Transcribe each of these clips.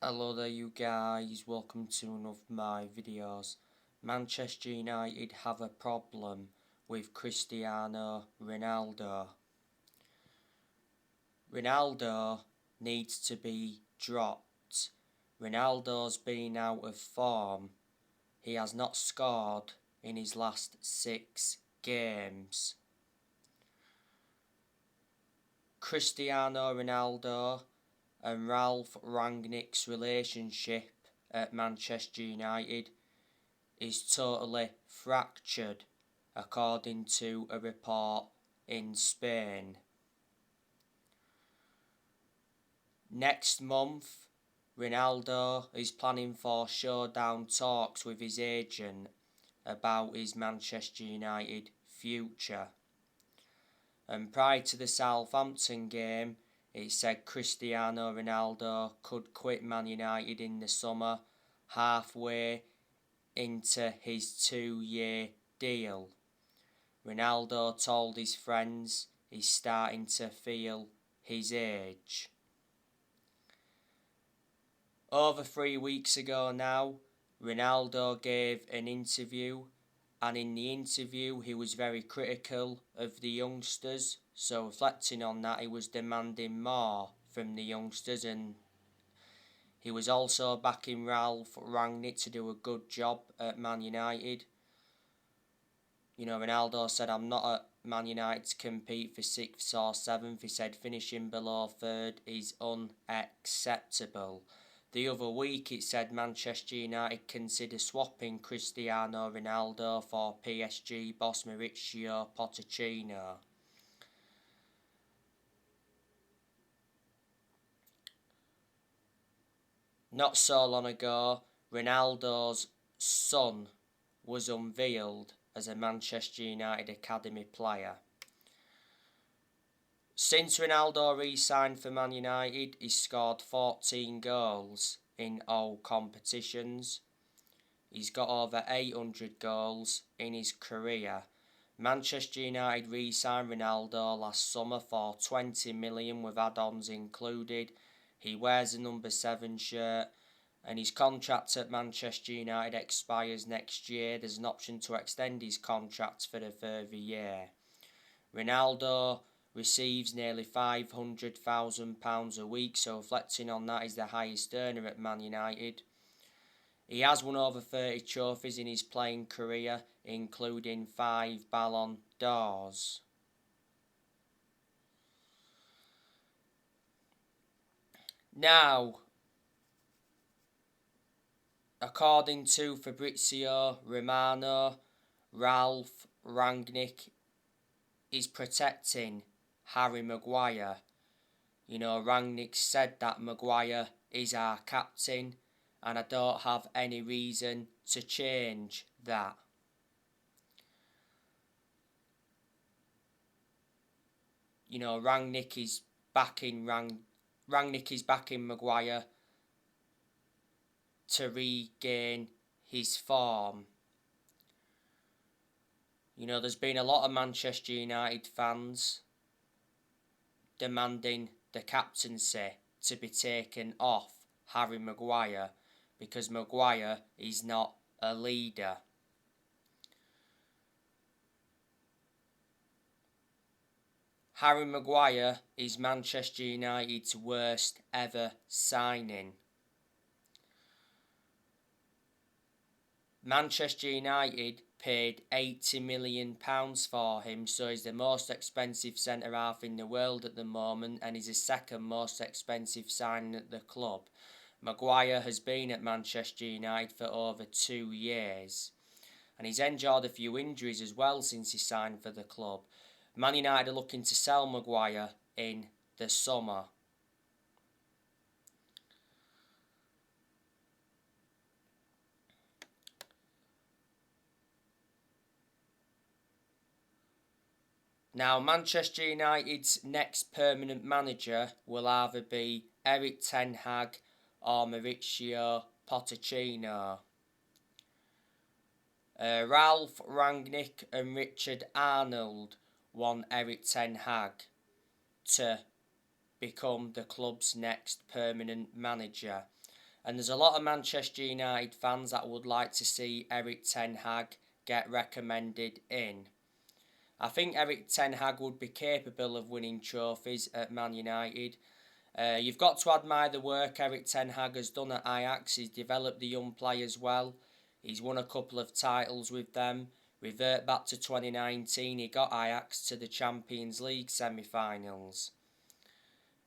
Hello there you guys, welcome to one of my videos. Manchester United have a problem with Cristiano Ronaldo. Ronaldo needs to be dropped. Ronaldo's been out of form. He has not scored in his last 6 games. Cristiano Ronaldo and Ralph Rangnick's relationship at Manchester United is totally fractured, according to a report in Spain. Next month, Ronaldo is planning for showdown talks with his agent about his Manchester United future. And prior to the Southampton game, it said Cristiano Ronaldo could quit Man United in the summer, halfway into his 2-year deal. Ronaldo told his friends he's starting to feel his age. Over 3 weeks ago now, Ronaldo gave an interview, and in the interview he was very critical of the youngsters, so reflecting on that he was demanding more from the youngsters, and he was also backing Ralph Rangnick to do a good job at Man United. Ronaldo said, "I'm not at Man United to compete for 6th or 7th. He said finishing below 3rd is unacceptable. The other week it said Manchester United consider swapping Cristiano Ronaldo for PSG boss Riccia Pochettino. Not so long ago, Ronaldo's son was unveiled as a Manchester United academy player. Since Ronaldo re-signed for Man United, he's scored 14 goals in all competitions. He's got over 800 goals in his career. Manchester United re-signed Ronaldo last summer for 20 million with add-ons included. He wears a number 7 shirt, and his contract at Manchester United expires next year. There's an option to extend his contract for a further year. Ronaldo receives nearly £500,000 a week, so reflecting on that, he's the highest earner at Man United. He has won over 30 trophies in his playing career, including 5 Ballon d'Ors. Now, according to Fabrizio Romano, Ralph Rangnick is protecting Harry Maguire. Rangnick said that Maguire is our captain, and I don't have any reason to change that. Rangnick is backing Maguire to regain his form. There's been a lot of Manchester United fans demanding the captaincy to be taken off Harry Maguire because Maguire is not a leader. Harry Maguire is Manchester United's worst ever signing. Manchester United paid £80 million for him, so he's the most expensive centre-half in the world at the moment, and he's the second most expensive signing at the club. Maguire has been at Manchester United for over 2 years, and he's endured a few injuries as well since he signed for the club. Man United are looking to sell Maguire in the summer. Now, Manchester United's next permanent manager will either be Erik ten Hag or Mauricio Pochettino. Ralph Rangnick and Richard Arnold want Erik ten Hag to become the club's next permanent manager. And there's a lot of Manchester United fans that would like to see Erik ten Hag get recommended in. I think Erik ten Hag would be capable of winning trophies at Man United. You've got to admire the work Erik ten Hag has done at Ajax. He's developed the young players well. He's won a couple of titles with them. Revert back to 2019, he got Ajax to the Champions League semi-finals.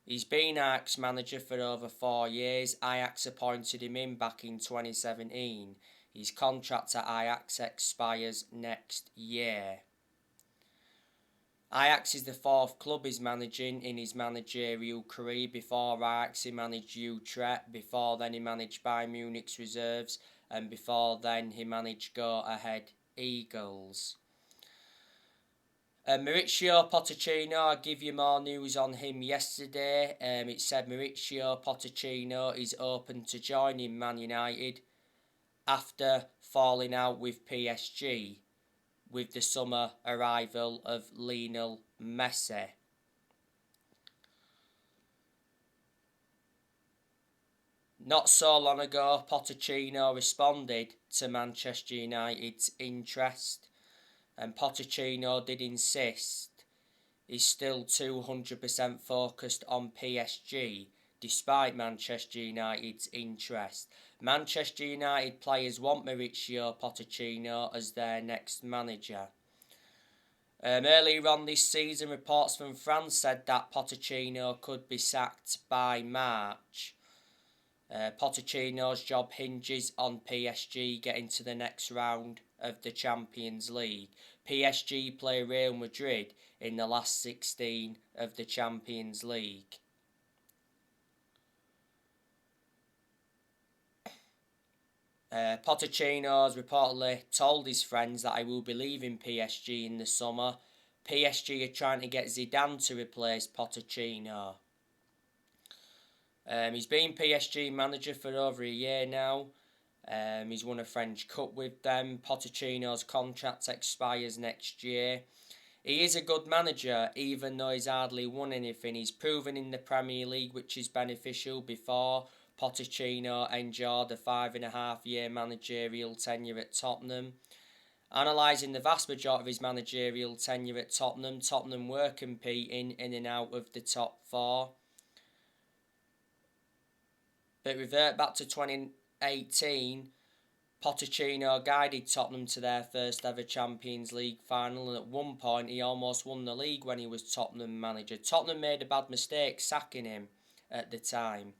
He's been Ajax manager for over 4 years. Ajax appointed him in back in 2017. His contract at Ajax expires next year. Ajax is the 4th club he's managing in his managerial career. Before Ajax he managed Utrecht, before then he managed Bayern Munich's reserves, and before then he managed Go Ahead Eagles. Mauricio Pochettino, I'll give you more news on him yesterday. It said Mauricio Pochettino is open to joining Man United after falling out with PSG with the summer arrival of Lionel Messi. Not so long ago, Pochettino responded to Manchester United's interest, and Pochettino did insist he's still 200% focused on PSG, despite Manchester United's interest. Manchester United players want Mauricio Pochettino as their next manager. Earlier on this season, reports from France said that Pochettino could be sacked by March. Pochettino's job hinges on PSG getting to the next round of the Champions League. PSG play Real Madrid in the last 16 of the Champions League. Pochettino has reportedly told his friends that he will be leaving PSG in the summer. PSG are trying to get Zidane to replace Pochettino. He's been PSG manager for over a year now. He's won a French Cup with them. Pochettino's contract expires next year. He is a good manager, even though he's hardly won anything. He's proven in the Premier League, which is beneficial. Before Pochettino endured a 5.5-year managerial tenure at Tottenham. Analysing the vast majority of his managerial tenure at Tottenham, Tottenham were competing in and out of the top 4. But revert back to 2018, Pochettino guided Tottenham to their first ever Champions League final, and at one point he almost won the league when he was Tottenham manager. Tottenham made a bad mistake sacking him at the time.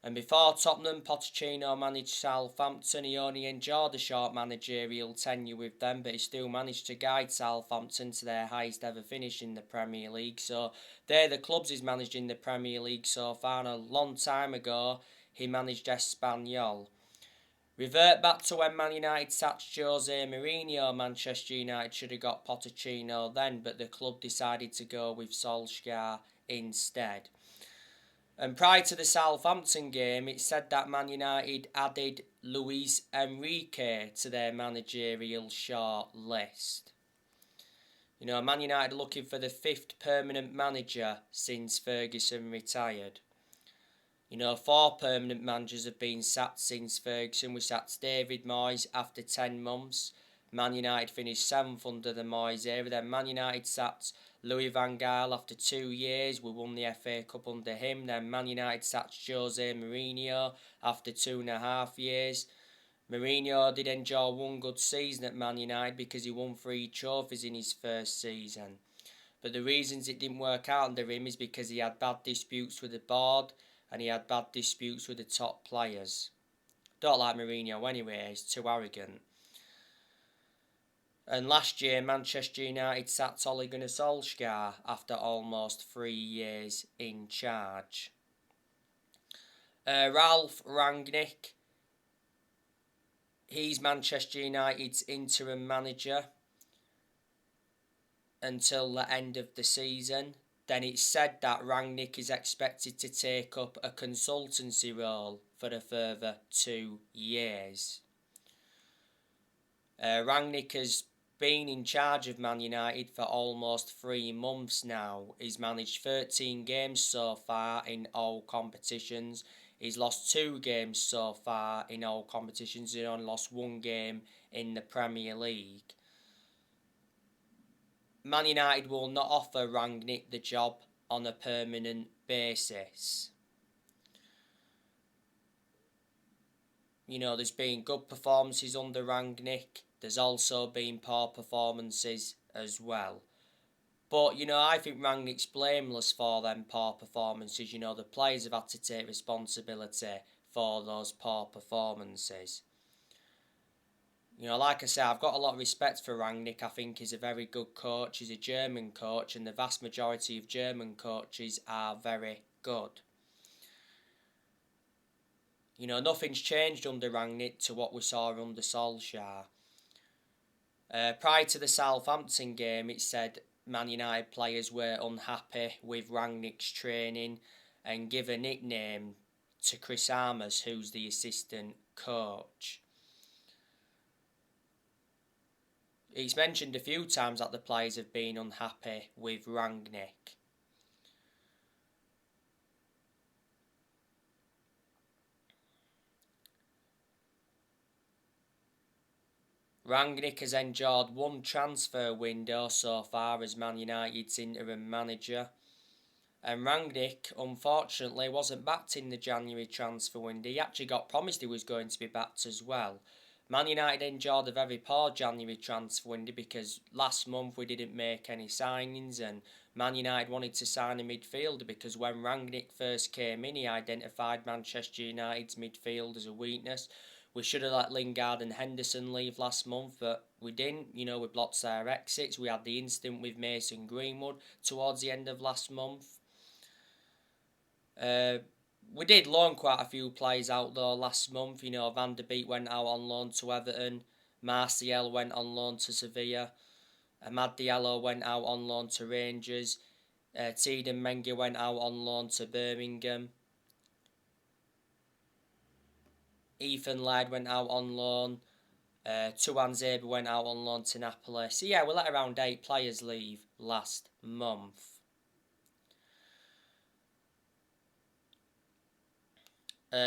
And before Tottenham, Pochettino managed Southampton. He only enjoyed a short managerial tenure with them, but he still managed to guide Southampton to their highest ever finish in the Premier League. So they're the clubs he's managed in the Premier League so far. And a long time ago, he managed Espanyol. Revert back to when Man United sacked Jose Mourinho. Manchester United should have got Pochettino then, but the club decided to go with Solskjaer instead. And prior to the Southampton game, it said that Man United added Luis Enrique to their managerial short list. You know, Man United are looking for the 5th permanent manager since Ferguson retired. You know, 4 permanent managers have been sacked since Ferguson. We sacked David Moyes after 10 months. Man United finished 7th under the Moyes era. Then Man United sacked Louis van Gaal after 2 years. We won the FA Cup under him. Then Man United sacked Jose Mourinho after 2.5 years. Mourinho did enjoy one good season at Man United because he won 3 trophies in his first season. But the reasons it didn't work out under him is because he had bad disputes with the board and he had bad disputes with the top players. Don't like Mourinho anyway, he's too arrogant. And last year, Manchester United sacked Ole Gunnar Solskjaer after almost 3 years in charge. Ralf Rangnick, he's Manchester United's interim manager until the end of the season. Then it's said that Rangnick is expected to take up a consultancy role for a further 2 years. Rangnick has been in charge of Man United for almost 3 months now. He's managed 13 games so far in all competitions. He's lost 2 games so far in all competitions. He only lost 1 game in the Premier League. Man United will not offer Rangnick the job on a permanent basis. You know, there's been good performances under Rangnick. There's also been poor performances as well. But, you know, I think Rangnick's blameless for them poor performances. You know, the players have had to take responsibility for those poor performances. You know, like I say, I've got a lot of respect for Rangnick. I think he's a very good coach. He's a German coach, and the vast majority of German coaches are very good. You know, nothing's changed under Rangnick to what we saw under Solskjaer. Prior to the Southampton game, it said Man United players were unhappy with Rangnick's training and give a nickname to Cristano, who's the assistant coach. It's mentioned a few times that the players have been unhappy with Rangnick. Rangnick has enjoyed 1 transfer window so far as Man United's interim manager. And Rangnick, unfortunately, wasn't backed in the January transfer window. He actually got promised he was going to be backed as well. Man United enjoyed a very poor January transfer window because last month we didn't make any signings, and Man United wanted to sign a midfielder because when Rangnick first came in, he identified Manchester United's midfield as a weakness. We should have let Lingard and Henderson leave last month, but we didn't. You know, we blocked their exits. We had the incident with Mason Greenwood towards the end of last month. We did loan quite a few players out though last month. You know, Van der Beek went out on loan to Everton. Martial went on loan to Sevilla. Amad Diallo went out on loan to Rangers. Teden Menga went out on loan to Birmingham. Ethan Laird went out on loan. Tuan Zeba went out on loan to Napoli. So yeah, we let around 8 players leave last month.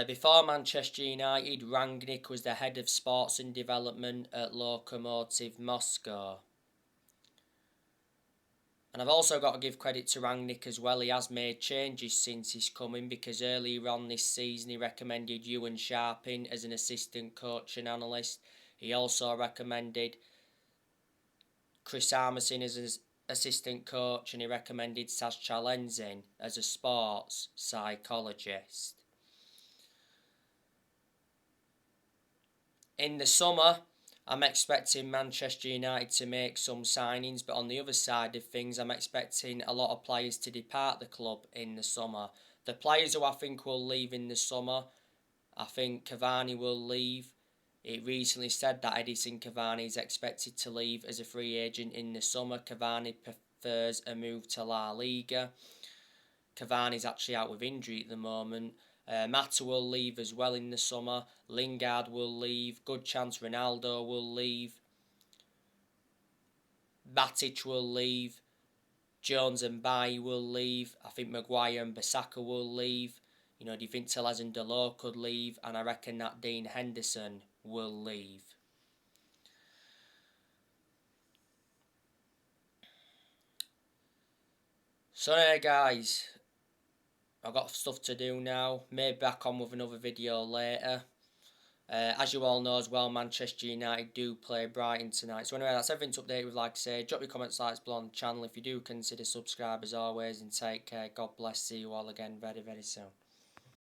Before Manchester United, Rangnick was the head of sports and development at Lokomotiv Moscow. And I've also got to give credit to Rangnick as well. He has made changes since he's come in, because earlier on this season he recommended Ewan Sharpin as an assistant coach and analyst. He also recommended Chris Armisen as an assistant coach, and he recommended Saz Chalenzin as a sports psychologist. In the summer, I'm expecting Manchester United to make some signings, but on the other side of things, I'm expecting a lot of players to depart the club in the summer. The players who I think will leave in the summer, I think Cavani will leave. It recently said that Edison Cavani is expected to leave as a free agent in the summer. Cavani prefers a move to La Liga. Cavani's actually out with injury at the moment. Mata will leave as well in the summer. Lingard will leave. Good chance Ronaldo will leave. Matic will leave. Jones and Bailly will leave. I think Maguire and Bissaka will leave. You know, do you think Tellez and Delors could leave? And I reckon that Dean Henderson will leave. So yeah, guys, I've got stuff to do now. Maybe back on with another video later. As you all know as well, Manchester United do play Brighton tonight. So anyway, that's everything to update with. Like I say, drop your comments, likes below on the channel. If you do, consider subscribe as always, and take care. God bless. See you all again very, very soon.